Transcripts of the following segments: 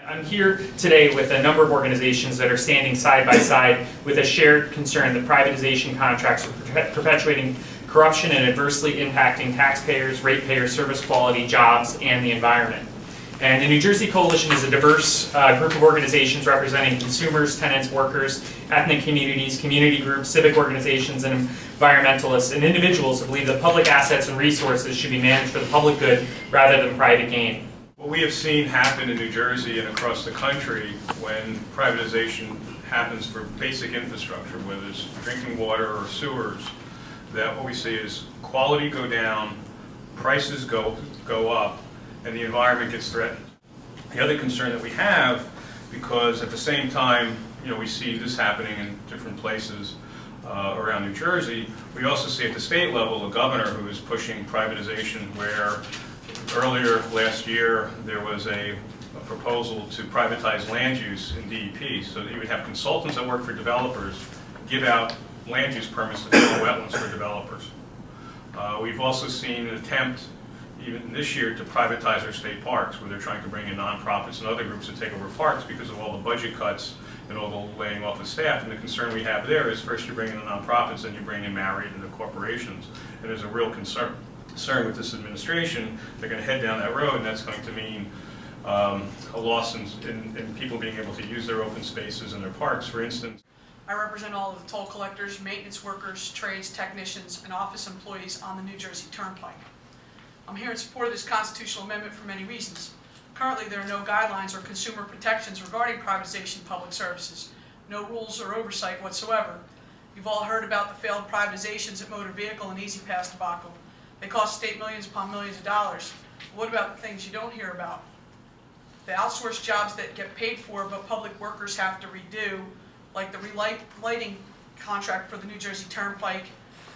I'm here today with a number of organizations that are standing side by side with a shared concern that privatization contracts are perpetuating corruption and adversely impacting taxpayers, ratepayers, service quality, jobs, and the environment. And the New Jersey Coalition is a diverse group of organizations representing consumers, tenants, workers, ethnic communities, community groups, civic organizations, and environmentalists, and individuals who believe that public assets and resources should be managed for the public good rather than private gain. What we have seen happen in New Jersey and across the country when privatization happens for basic infrastructure, whether it's drinking water or sewers, that what we see is quality go down, prices go up, and the environment gets threatened. The other concern that we have, because at the same time, we see this happening in different places around New Jersey, we also see at the state level a governor who is pushing privatization, where earlier last year there was a proposal to privatize land use in DEP, so that you would have consultants that work for developers give out land use permits to fill wetlands for developers. We've also seen an attempt even this year to privatize our state parks, where they're trying to bring in nonprofits and other groups to take over parks because of all the budget cuts and all the laying off of staff. And the concern we have there is first you bring in the nonprofits, then you bring in Marriott and the corporations. And there's a real concern with this administration. They're going to head down that road, and that's going to mean a loss in people being able to use their open spaces and their parks. For instance, I represent all of the toll collectors, maintenance workers, trades, technicians, and office employees on the New Jersey Turnpike. I'm here in support of this constitutional amendment for many reasons. Currently, there are no guidelines or consumer protections regarding privatization of public services, no rules or oversight whatsoever. You've all heard about the failed privatizations at Motor Vehicle and Easy Pass debacle. They cost the state millions upon millions of dollars. What about the things you don't hear about? The outsourced jobs that get paid for but public workers have to redo, like the relighting contract for the New Jersey Turnpike.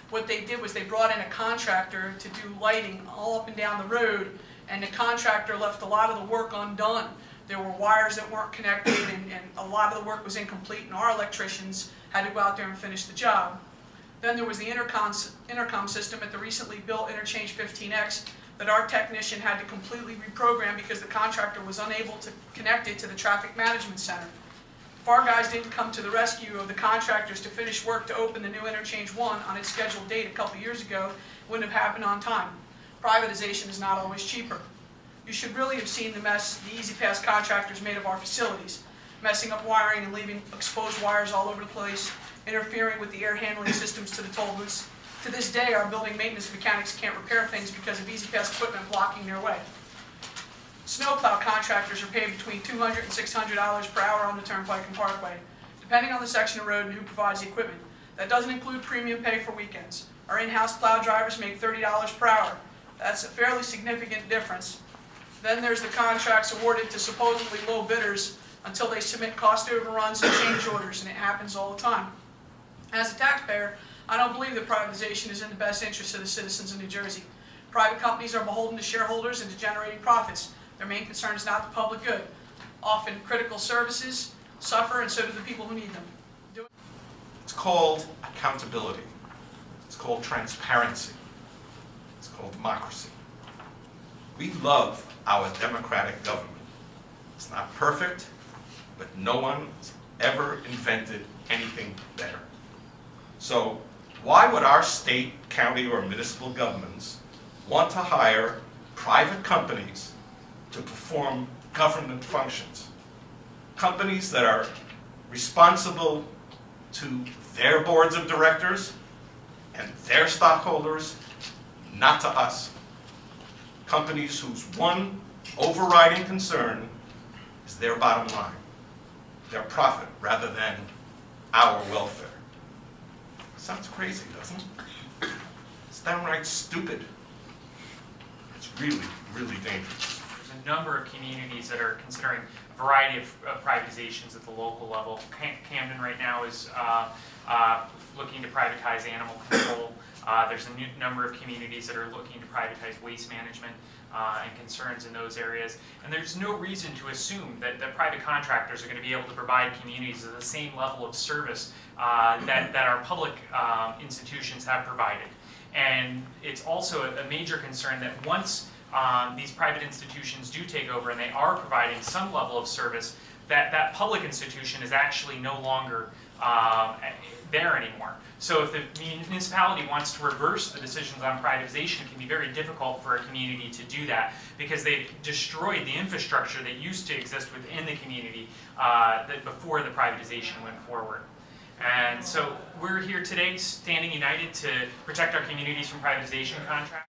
What they did was they brought in a contractor to do lighting all up and down the road, and the contractor left a lot of the work undone. There were wires that weren't connected, and a lot of the work was incomplete, and our electricians had to go out there and finish the job. Then there was the intercom system at the recently built Interchange 15X that our technician had to completely reprogram because the contractor was unable to connect it to the traffic management center. If our guys didn't come to the rescue of the contractors to finish work to open the new Interchange 1 on its scheduled date a couple years ago, it wouldn't have happened on time. Privatization is not always cheaper. You should really have seen the mess the Easy Pass contractors made of our facilities, messing up wiring and leaving exposed wires all over the place, interfering with the air handling systems to the toll booths. To this day, our building maintenance mechanics can't repair things because of Easy Pass equipment blocking their way. Snowplow contractors are paid between $200 and $600 per hour on the Turnpike and Parkway, depending on the section of road and who provides the equipment. That doesn't include premium pay for weekends. Our in-house plow drivers make $30 per hour. That's a fairly significant difference. Then there's the contracts awarded to supposedly low bidders until they submit cost overruns and change orders, and it happens all the time. As a taxpayer, I don't believe that privatization is in the best interest of the citizens of New Jersey. Private companies are beholden to shareholders and to generating profits. Their main concern is not the public good. Often critical services suffer, and so do the people who need them. It's called accountability. It's called transparency. It's called democracy. We love our democratic government. It's not perfect, but no one has ever invented anything better. So why would our state, county, or municipal governments want to hire private companies to perform government functions? Companies that are responsible to their boards of directors and their stockholders, not to us. Companies whose one overriding concern is their bottom line, their profit, rather than our welfare. Sounds crazy, doesn't it? It's downright stupid. It's really, really dangerous. There's a number of communities that are considering a variety of privatizations at the local level. Camden right now is looking to privatize animal control. There's a number of communities that are looking to privatize waste management and concerns in those areas. And there's no reason to assume that private contractors are going to be able to provide communities at the same level of service that our public institutions have provided. And it's also a major concern that once these private institutions do take over and they are providing some level of service, that public institution is actually no longer there anymore. So if the municipality wants to reverse the decisions on privatization, it can be very difficult for a community to do that because they've destroyed the infrastructure that used to exist within the community before the privatization went forward. And so we're here today standing united to protect our communities from privatization contracts.